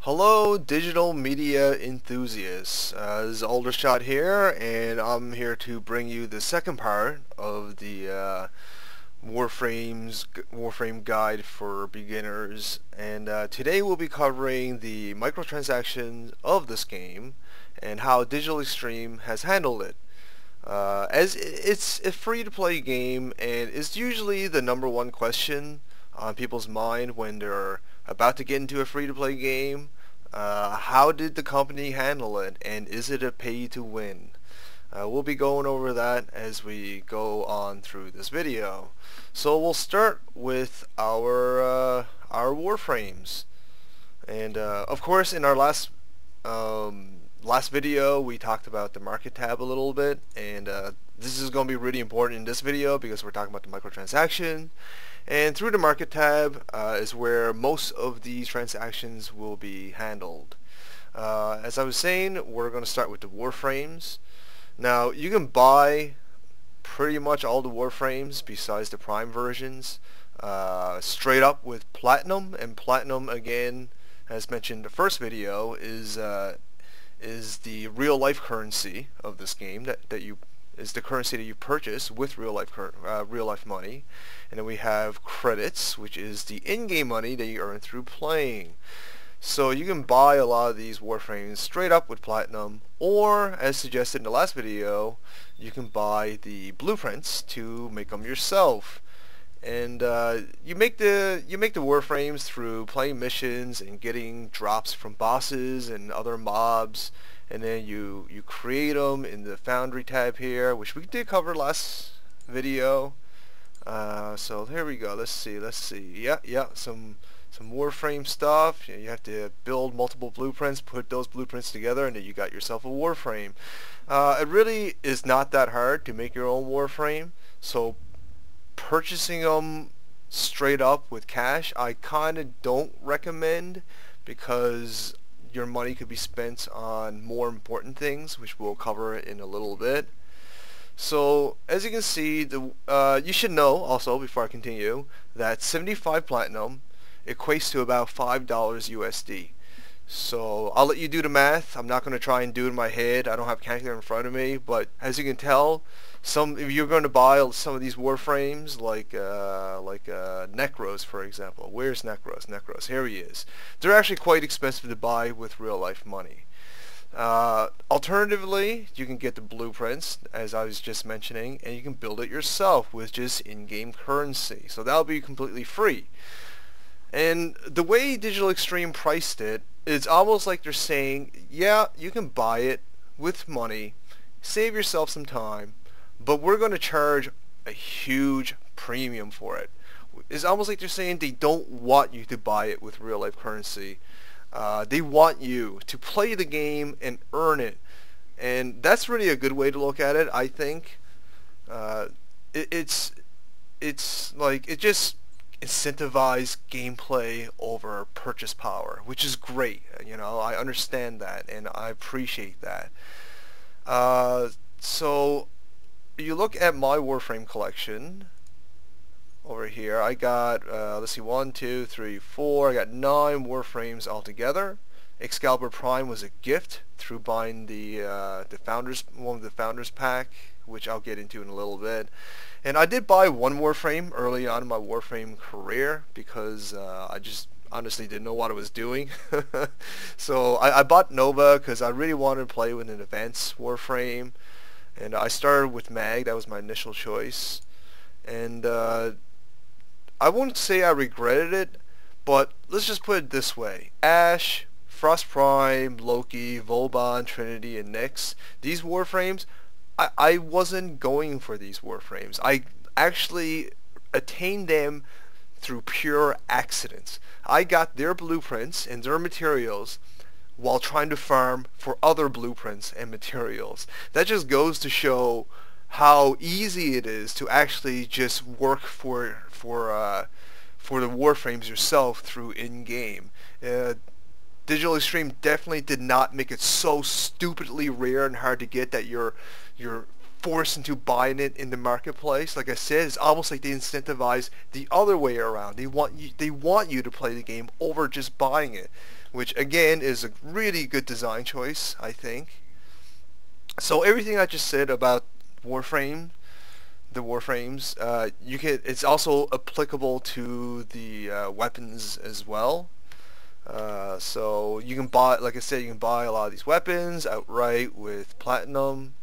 Hello, digital media enthusiasts. This is Aldershot here, and I'm here to bring you the second part of the Warframe guide for beginners. And today we'll be covering the microtransactions of this game and how Digital Extreme has handled it. As it's a free-to-play game, and it's usually the number one question on people's mind when they're about to get into a free-to-play game. How did the company handle it, and is it a pay-to-win? We'll be going over that as we go on through this video. So we'll start with our warframes, and of course in our last video we talked about the market tab a little bit, and this is going to be really important in this video because we're talking about the microtransaction. And through the market tab is where most of these transactions will be handled. As I was saying, we're going to start with the warframes. Now you can buy pretty much all the warframes besides the prime versions straight up with platinum, and platinum, again, as mentioned in the first video, is the real life currency of this game is the currency that you purchase with real life money. And then we have credits, which is the in-game money that you earn through playing. So you can buy a lot of these warframes straight up with platinum, or as suggested in the last video, you can buy the blueprints to make them yourself. And you make the warframes through playing missions and getting drops from bosses and other mobs, and then you create them in the Foundry tab here, which we did cover last video. So here we go. Let's see. Yeah, some warframe stuff. You have to build multiple blueprints, put those blueprints together, and then you got yourself a warframe. It really is not that hard to make your own warframe. So purchasing them straight up with cash, I kind of don't recommend, because your money could be spent on more important things, which we'll cover in a little bit. So as you can see, you should know also, before I continue, that 75 platinum equates to about $5 USD. So I'll let you do the math. I'm not going to try and do it in my head. I don't have a calculator in front of me, but as you can tell, if you're going to buy some of these warframes, like Necros, for example. Where's Necros? Necros, here he is. They're actually quite expensive to buy with real life money. Alternatively, you can get the blueprints, as I was just mentioning, and you can build it yourself with just in-game currency. So that'll be completely free. And the way Digital Extreme priced it, it's almost like they're saying, yeah, you can buy it with money, save yourself some time, but we're going to charge a huge premium for it. It's almost like they're saying they don't want you to buy it with real life currency. They want you to play the game and earn it. And that's really a good way to look at it, I think. It's like, it just incentivize gameplay over purchase power, which is great. You know, I understand that and I appreciate that. So you look at my Warframe collection over here. I got let's see, 1, 2, 3, 4. I got 9 Warframes altogether. Excalibur Prime was a gift through buying the Founders pack, which I'll get into in a little bit. And I did buy one Warframe early on in my Warframe career because I just honestly didn't know what I was doing. So I bought Nova because I really wanted to play with an advanced Warframe, and I started with Mag. That was my initial choice, and I wouldn't say I regretted it, but let's just put it this way: Ash, Frost Prime, Loki, Volbon, Trinity, and Nyx, these Warframes, I wasn't going for these Warframes. I actually attained them through pure accidents. I got their blueprints and their materials while trying to farm for other blueprints and materials. That just goes to show how easy it is to actually just work for the Warframes yourself through in-game. Digital Extreme definitely did not make it so stupidly rare and hard to get that you're forced into buying it in the marketplace. Like I said, it's almost like they incentivize the other way around. They want you to play the game over just buying it, which again is a really good design choice, I think. So everything I just said about Warframe, the Warframes, it's also applicable to the weapons as well. So you can buy, like I said, you can buy a lot of these weapons outright with platinum,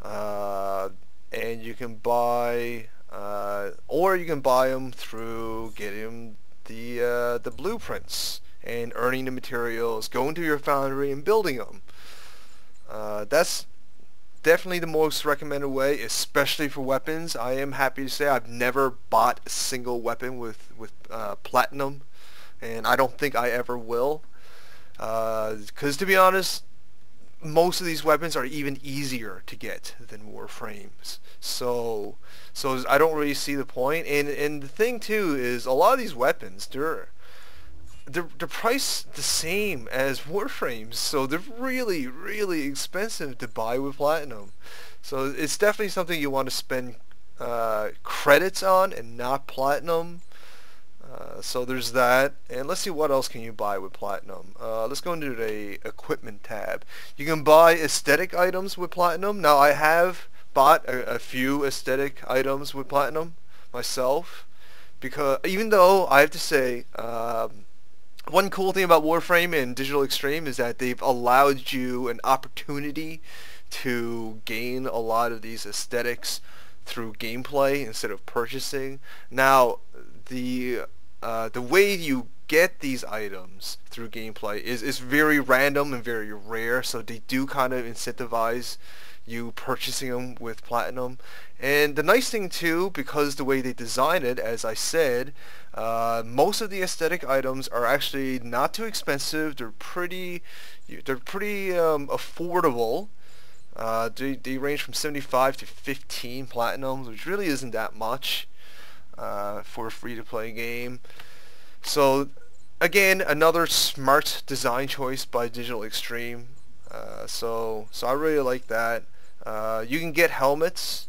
and you can buy, or you can buy them through getting the blueprints and earning the materials, going to your foundry and building them. That's definitely the most recommended way, especially for weapons. I am happy to say I've never bought a single weapon with platinum, and I don't think I ever will. Because to be honest, most of these weapons are even easier to get than Warframes. So I don't really see the point. And the thing too is a lot of these weapons, they're priced the same as Warframes, so they're really expensive to buy with platinum. So it's definitely something you want to spend credits on and not platinum. So there's that, and let's see what else can you buy with platinum. Let's go into the equipment tab. You can buy aesthetic items with platinum. Now I have bought a few aesthetic items with platinum myself, because even though I have to say, one cool thing about Warframe and Digital Extreme is that they've allowed you an opportunity to gain a lot of these aesthetics through gameplay instead of purchasing. Now, the way you get these items through gameplay is very random and very rare, so they do kind of incentivize you purchasing them with platinum. And the nice thing too, because the way they design it, as I said, most of the aesthetic items are actually not too expensive. They're pretty affordable. They range from 75 to 15 platinums, which really isn't that much for a free-to-play game. So again, another smart design choice by Digital Extreme. So I really like that. You can get helmets,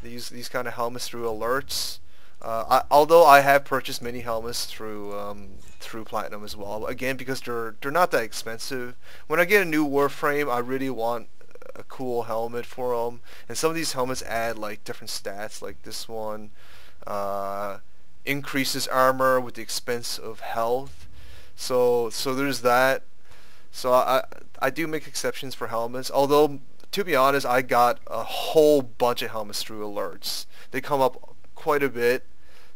these kind of helmets, through alerts. Although I have purchased many helmets through platinum as well. Again, because they're not that expensive. When I get a new Warframe, I really want a cool helmet for them. And some of these helmets add like different stats, like this one increases armor with the expense of health. So there's that. So I do make exceptions for helmets, although to be honest, I got a whole bunch of helmets through alerts. They come up quite a bit.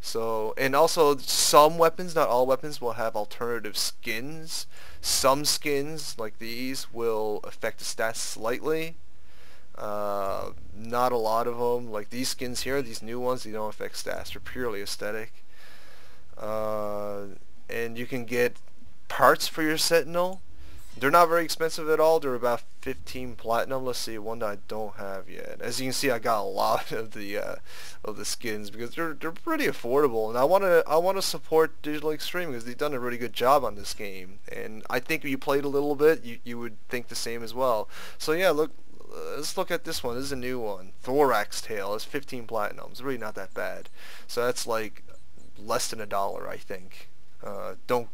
So, and also some weapons, not all weapons, will have alternative skins. Some skins, like these, will affect the stats slightly. Not a lot of them. Like these skins here, these new ones, they don't affect stats. They're purely aesthetic. And you can get parts for your Sentinel. They're not very expensive at all. They're about 15 platinum. Let's see, one that I don't have yet. As you can see, I got a lot of the skins because they're pretty affordable, and I wanna support Digital Extreme because they've done a really good job on this game. And I think if you played a little bit, you would think the same as well. So yeah, let's look at this one. This is a new one. Thorax Tail. It's 15 platinum. It's really not that bad. So that's like less than $1, I think. Don't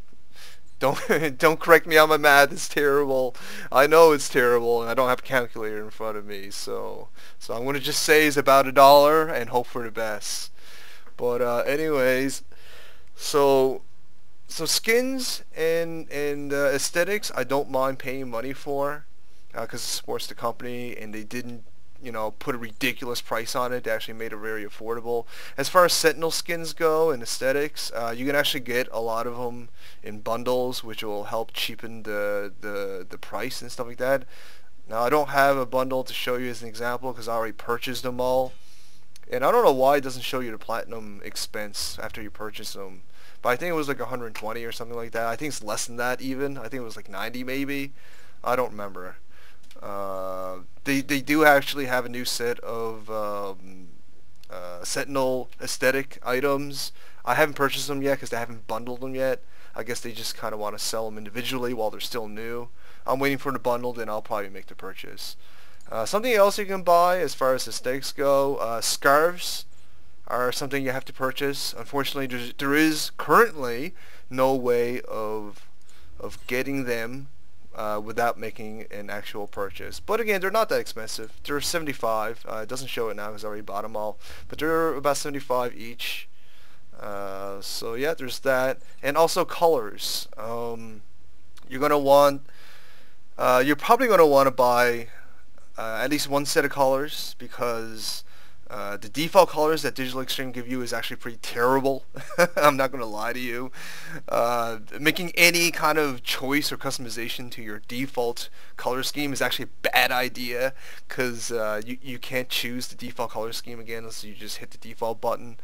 correct me on my math. It's terrible. I know it's terrible, and I don't have a calculator in front of me. So I'm gonna just say it's about $1 and hope for the best. But anyways, so skins and aesthetics, I don't mind paying money for, because it supports the company, and they didn't, put a ridiculous price on it. They actually made it very affordable. As far as Sentinel skins go and aesthetics, you can actually get a lot of them in bundles, which will help cheapen the price and stuff like that. Now, I don't have a bundle to show you as an example because I already purchased them all. And I don't know why it doesn't show you the platinum expense after you purchase them. But I think it was like 120 or something like that. I think it's less than that even. I think it was like 90 maybe. I don't remember. They do actually have a new set of Sentinel aesthetic items. I haven't purchased them yet because they haven't bundled them yet. I guess they just kind of want to sell them individually while they're still new. I'm waiting for the bundle, then I'll probably make the purchase. Something else you can buy as far as aesthetics go, scarves are something you have to purchase. Unfortunately, there is currently no way of getting them without making an actual purchase. But again, they're not that expensive. They're 75. It doesn't show it now because I already bought them all. But they're about 75 each. So yeah, there's that. And also colors. You're gonna want. You're probably gonna want to buy at least one set of colors because the default colors that Digital Extreme give you is actually pretty terrible. I'm not going to lie to you. Making any kind of choice or customization to your default color scheme is actually a bad idea because you can't choose the default color scheme again unless you just hit the default button.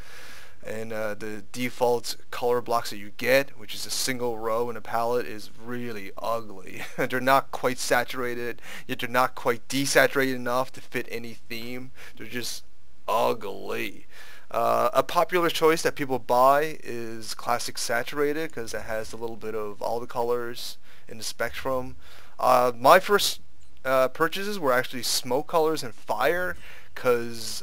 And the default color blocks that you get, which is a single row in a palette, is really ugly. They're not quite saturated, yet they're not quite desaturated enough to fit any theme. They're just ugly. A popular choice that people buy is Classic Saturated because it has a little bit of all the colors in the spectrum. My first purchases were actually Smoke Colors and Fire because,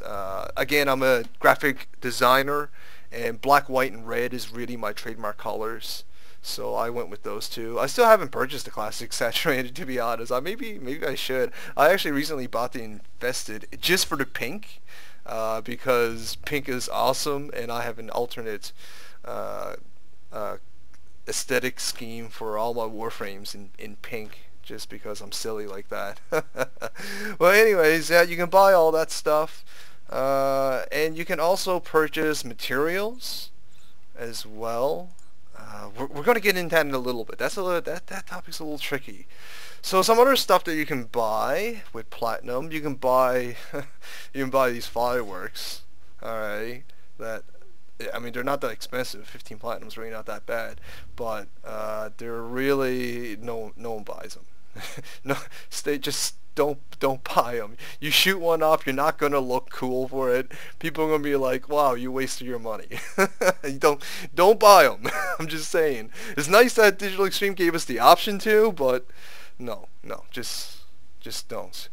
again, I'm a graphic designer and black, white, and red is really my trademark colors. So I went with those two. I still haven't purchased the Classic Saturated, to be honest. Maybe I should. I actually recently bought the Infested just for the pink. Because pink is awesome, and I have an alternate aesthetic scheme for all my Warframes in pink, just because I'm silly like that. Well, anyways, yeah, you can buy all that stuff, and you can also purchase materials as well. We're going to get into that in a little bit. That topic's a little tricky. So some other stuff that you can buy with platinum, you can buy these fireworks. All right, I mean they're not that expensive. 15 platinum is really not that bad, but they're really no one buys them. No, just don't buy them. You shoot one up, you're not gonna look cool for it. People are gonna be like, "Wow, you wasted your money." You don't buy them. I'm just saying. It's nice that Digital Extreme gave us the option to, but no, just don't.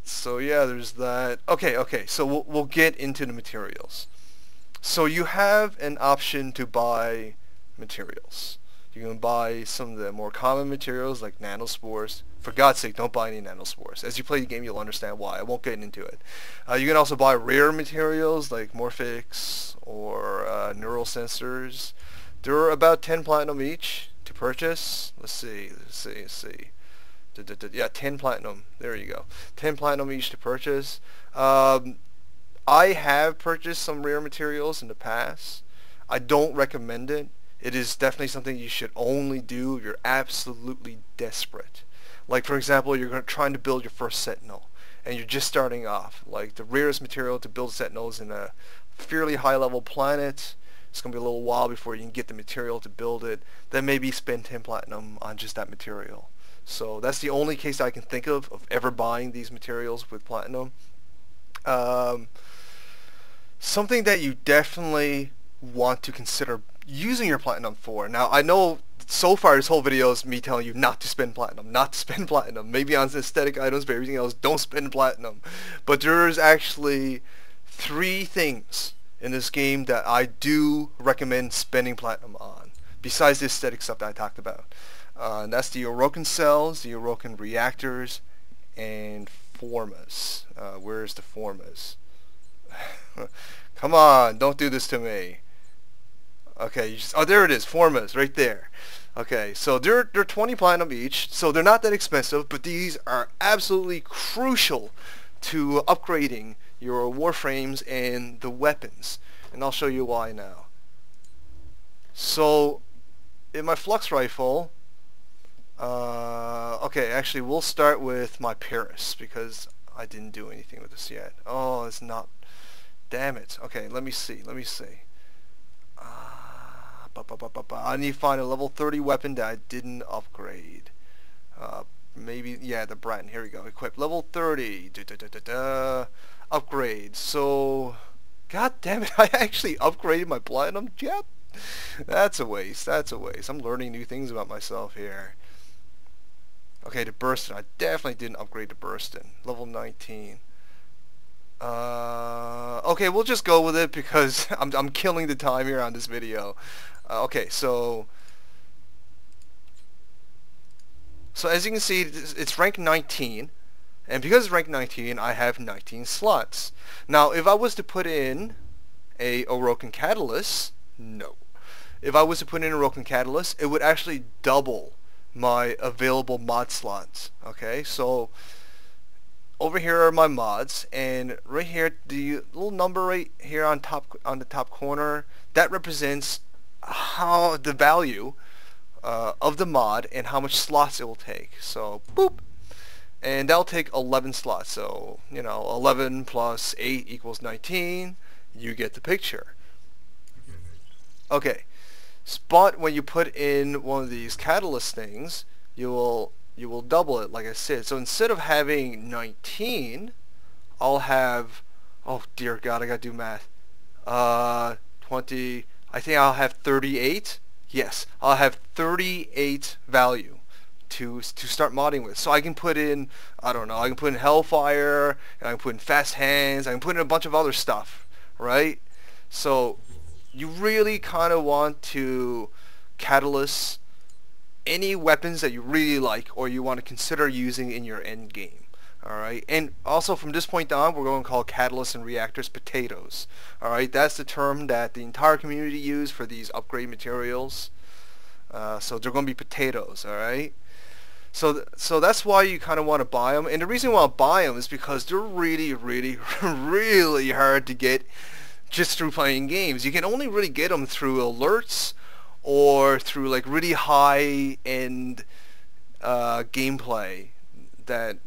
So yeah, there's that. Okay. So we'll get into the materials. So you have an option to buy materials. You can buy some of the more common materials like nanospores. For God's sake, don't buy any nanospores. As you play the game, you'll understand why. I won't get into it. You can also buy rare materials like morphics or neural sensors. They're about 10 platinum each to purchase. Let's see. Yeah, 10 platinum. There you go. 10 platinum each to purchase. I have purchased some rare materials in the past. I don't recommend it. It is definitely something you should only do if you're absolutely desperate. Like, for example, you're trying to build your first Sentinel, and you're just starting off. Like, the rarest material to build Sentinels in a fairly high-level planet. It's going to be a little while before you can get the material to build it. Then maybe spend 10 platinum on just that material. So that's the only case I can think of ever buying these materials with platinum. Something that you definitely want to consider using your platinum for. Now, I know so far this whole video is me telling you not to spend platinum, maybe on aesthetic items, but everything else, don't spend platinum. But there's actually 3 things in this game that I do recommend spending platinum on, besides the aesthetic stuff that I talked about. And that's the Orokin cells, the Orokin reactors, and formas. Where's the formas? Come on, don't do this to me. Okay, oh, there it is, formas, right there. Okay, so they're 20 platinum each, so they're not that expensive, but these are absolutely crucial to upgrading your warframes and the weapons. And I'll show you why now. So, in my flux rifle, okay, actually we'll start with my Paris, because I didn't do anything with this yet. Oh, it's not, damn it. Okay, let me see. I need to find a level 30 weapon that I didn't upgrade. Maybe, yeah, the Bratton. Here we go. Equip. Level 30. Upgrade. So, god damn it, I actually upgraded my platinum? Yep. That's a waste. I'm learning new things about myself here. Okay, the Burstin. I definitely didn't upgrade the Burstin. Level 19. Okay, we'll just go with it because I'm killing the time here on this video. Okay, so as you can see, it's rank 19, and because it's rank 19, I have 19 slots. Now, if I was to put in a Orokin Catalyst, no. If I was to put in a Orokin Catalyst, it would actually double my available mod slots. Okay, so over here are my mods, and right here, the little number right here on the top corner, that represents how the value of the mod and how much slots it will take. So boop, and that'll take 11 slots. So 11 plus 8 equals 19. You get the picture. Okay, but when you put in one of these catalyst things, you will double it, like I said. So instead of having 19, I'll have, oh dear God, I gotta do math. 20. I think I'll have 38. Yes, I'll have 38 value to start modding with. So I can put in, I don't know, I can put in Hellfire, and I can put in Fast Hands, I can put in a bunch of other stuff, right? So you really kind of want to catalyst any weapons that you really like or you want to consider using in your end game. Alright, and also from this point on, we're going to call catalysts and reactors potatoes. Alright, that's the term that the entire community use for these upgrade materials. So they're going to be potatoes, alright? So that's why you kind of want to buy them. And the reason you want to buy them is because they're really, really, really hard to get just through playing games. You can only really get them through alerts or through like really high-end gameplay that,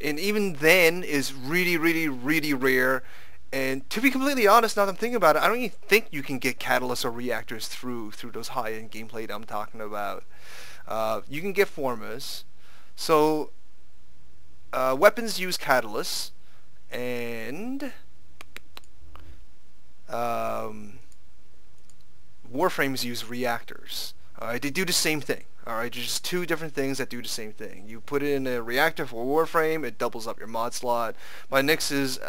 and even then is really, really, really rare. And to be completely honest, now that I'm thinking about it, I don't even think you can get catalysts or reactors through those high-end gameplay that I'm talking about. You can get formas. So weapons use catalysts, and Warframes use reactors. Alright, they do the same thing. Alright, just two different things that do the same thing. You put in a reactor for Warframe, it doubles up your mod slot. My Nyx is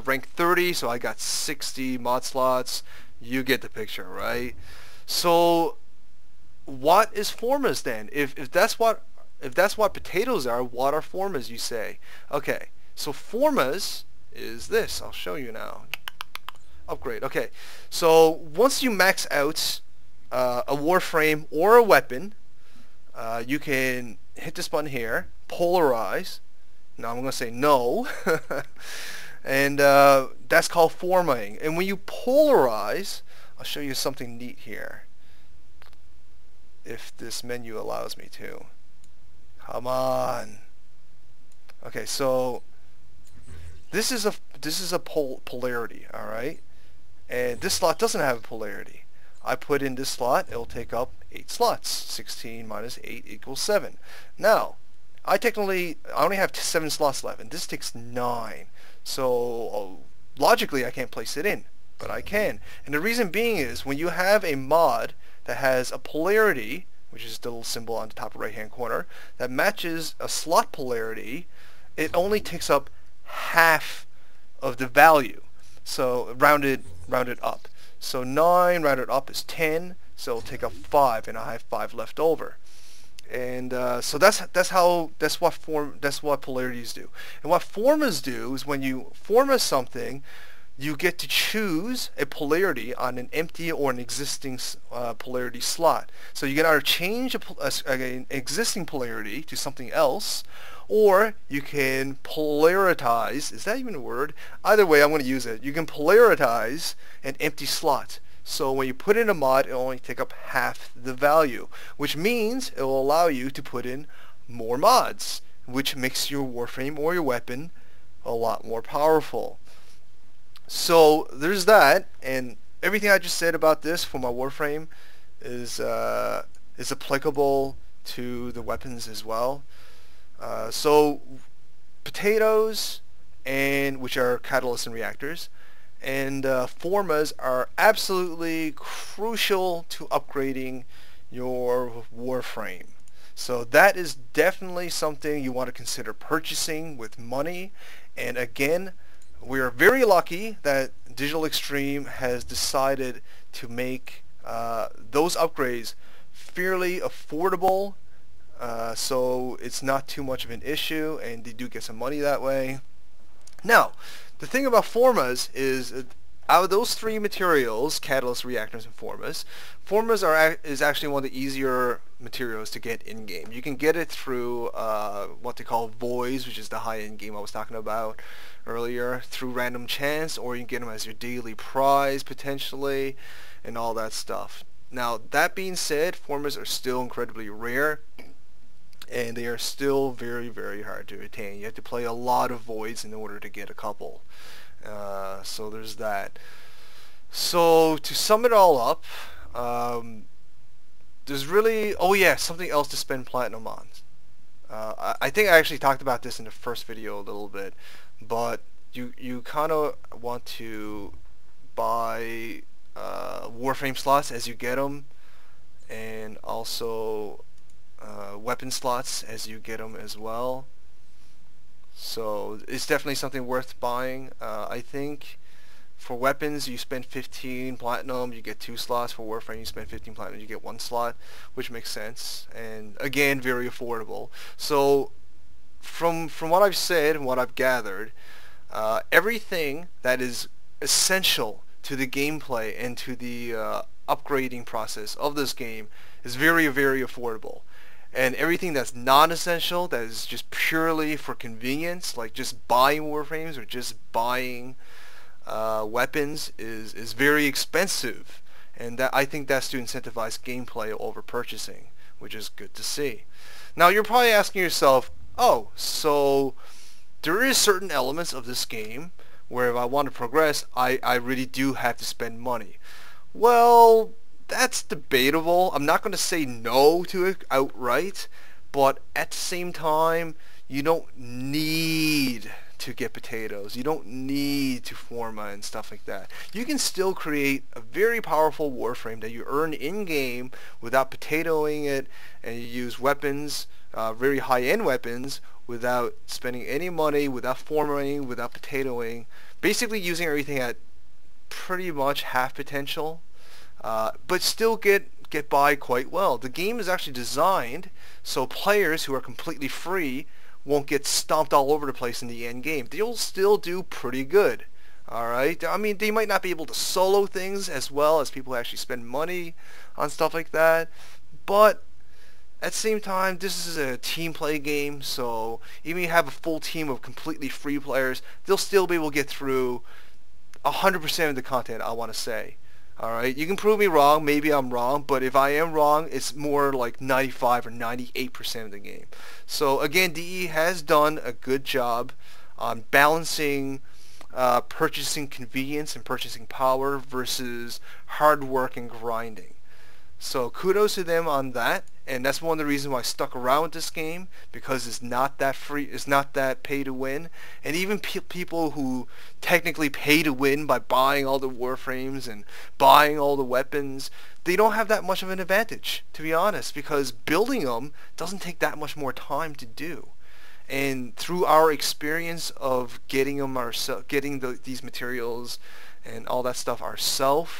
rank 30, so I got 60 mod slots. You get the picture, right? So what is formas then? If that's what potatoes are, what are formas, you say? Okay, so formas is this. I'll show you now. Upgrade. Okay, so once you max out a Warframe or a weapon, you can hit this button here, polarize. Now I'm going to say no. And that's called formatting. And when you polarize, I'll show you something neat here, if this menu allows me to. Come on. Okay, so this is a polarity, all right? And this slot doesn't have a polarity. I put in this slot, it'll take up 8 slots. 16 minus 8 equals 7. Now, I only have 7 slots left, and this takes 9. So logically I can't place it in, but I can. And the reason being is when you have a mod that has a polarity, which is the little symbol on the top right hand corner, that matches a slot polarity, it only takes up half of the value. So rounded up. So 9 rounded up is 10, so it'll take up 5, and I have 5 left over. And so that's what polarities do. And what formas do is when you forma something, you get to choose a polarity on an empty or an existing polarity slot. So you can either change an existing polarity to something else, or you can polarize. Is that even a word? Either way, I'm going to use it. You can polarize an empty slot. So when you put in a mod, it'll only take up half the value, which means it will allow you to put in more mods, which makes your Warframe or your weapon a lot more powerful. So there's that, and everything I just said about this for my Warframe is applicable to the weapons as well. So potatoes, and which are catalysts and reactors, and formas are absolutely crucial to upgrading your Warframe. So that is definitely something you want to consider purchasing with money. And again, we are very lucky that Digital Extreme has decided to make those upgrades fairly affordable, so it's not too much of an issue, and they do get some money that way. Now, the thing about formas is, out of those three materials, catalysts, reactors, and formas, is actually one of the easier materials to get in-game. You can get it through what they call voids, which is the high-end game I was talking about earlier, through random chance, or you can get them as your daily prize, potentially, and all that stuff. Now, that being said, formas are still incredibly rare, and they are still very, very hard to attain. You have to play a lot of voids in order to get a couple. So there's that. So to sum it all up, there's really, oh yeah, something else to spend platinum on. I think I actually talked about this in the first video a little bit, but you kind of want to buy Warframe slots as you get them, and also weapon slots as you get them as well. So it's definitely something worth buying. I think for weapons you spend 15 platinum, you get 2 slots. For Warframe you spend 15 platinum, you get 1 slot, which makes sense, and again, very affordable. So from what I've said and what I've gathered, everything that is essential to the gameplay and to the upgrading process of this game is very, very affordable. And everything that's non-essential, that is just purely for convenience, like just buying Warframes or just buying weapons, is very expensive. And that, I think that's to incentivize gameplay over purchasing, which is good to see. Now you're probably asking yourself, oh, so there is certain elements of this game where if I want to progress, I really do have to spend money. Well, that's debatable. I'm not going to say no to it outright, but at the same time, you don't need to get potatoes. You don't need to forma and stuff like that. You can still create a very powerful Warframe that you earn in-game without potatoing it, and you use weapons, very high-end weapons, without spending any money, without formatting, without potatoing, basically using everything at pretty much half potential. But still get by quite well. The game is actually designed so players who are completely free won't get stomped all over the place in the end game. They'll still do pretty good. Alright? I mean, they might not be able to solo things as well as people who actually spend money on stuff like that, but at the same time, this is a team play game, so even if you have a full team of completely free players, they'll still be able to get through 100% of the content, I want to say. Alright, you can prove me wrong, maybe I'm wrong, but if I am wrong, it's more like 95 or 98% of the game. So again, DE has done a good job on balancing purchasing convenience and purchasing power versus hard work and grinding. So kudos to them on that, and that's one of the reasons why I stuck around with this game, because it's not that free, it's not that pay to win, and even people who technically pay to win by buying all the Warframes and buying all the weapons, they don't have that much of an advantage, to be honest, because building them doesn't take that much more time to do. And through our experience of getting them these materials and all that stuff ourselves,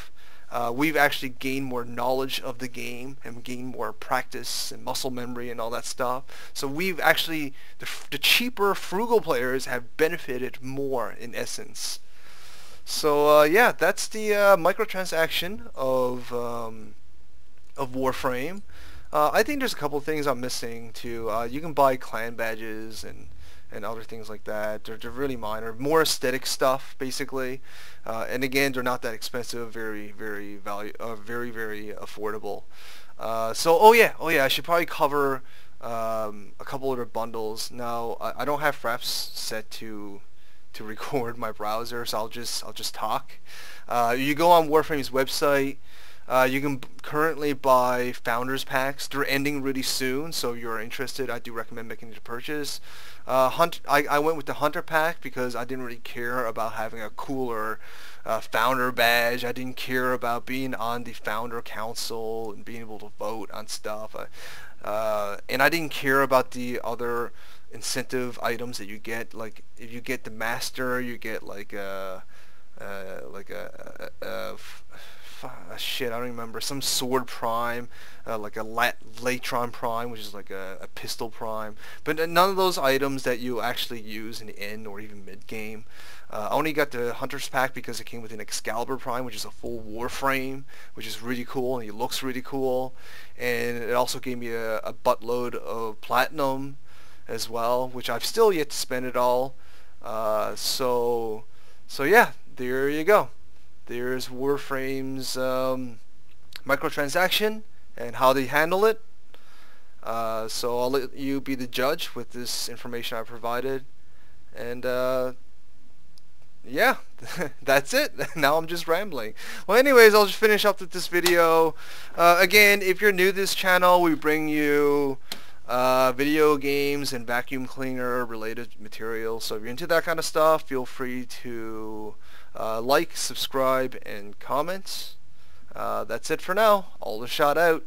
we've actually gained more knowledge of the game and gained more practice and muscle memory and all that stuff. So we've actually, the cheaper, frugal players have benefited more in essence. So yeah, that's the microtransaction of Warframe. I think there's a couple of things I'm missing too. You can buy clan badges and other things like that. They're really minor, more aesthetic stuff basically. And again, they're not that expensive, very very affordable. So oh yeah, I should probably cover a couple other bundles. Now I don't have Fraps set to record my browser, so I'll just talk. You go on Warframe's website. You can currently buy founders packs. They're ending really soon, so if you're interested, I do recommend making the purchase. I went with the hunter pack because I didn't really care about having a cooler founder badge. I didn't care about being on the founder council and being able to vote on stuff. And I didn't care about the other incentive items that you get. Like if you get the master, you get like shit, I don't remember, some sword prime, like a latron prime, which is like a pistol prime, but none of those items that you actually use in the end or even mid game. I only got the Hunter's Pack because it came with an Excalibur Prime, which is a full Warframe, which is really cool, and he looks really cool, and it also gave me a buttload of Platinum as well, which I've still yet to spend it all. So yeah, there you go. There's Warframe's microtransaction and how they handle it. So I'll let you be the judge with this information I provided. And yeah, that's it. Now I'm just rambling. Well, anyways, I'll just finish up with this video. Again, if you're new to this channel, we bring you video games and vacuum cleaner related material. So if you're into that kind of stuff, feel free to like, subscribe, and comment. That's it for now. Aldershot out.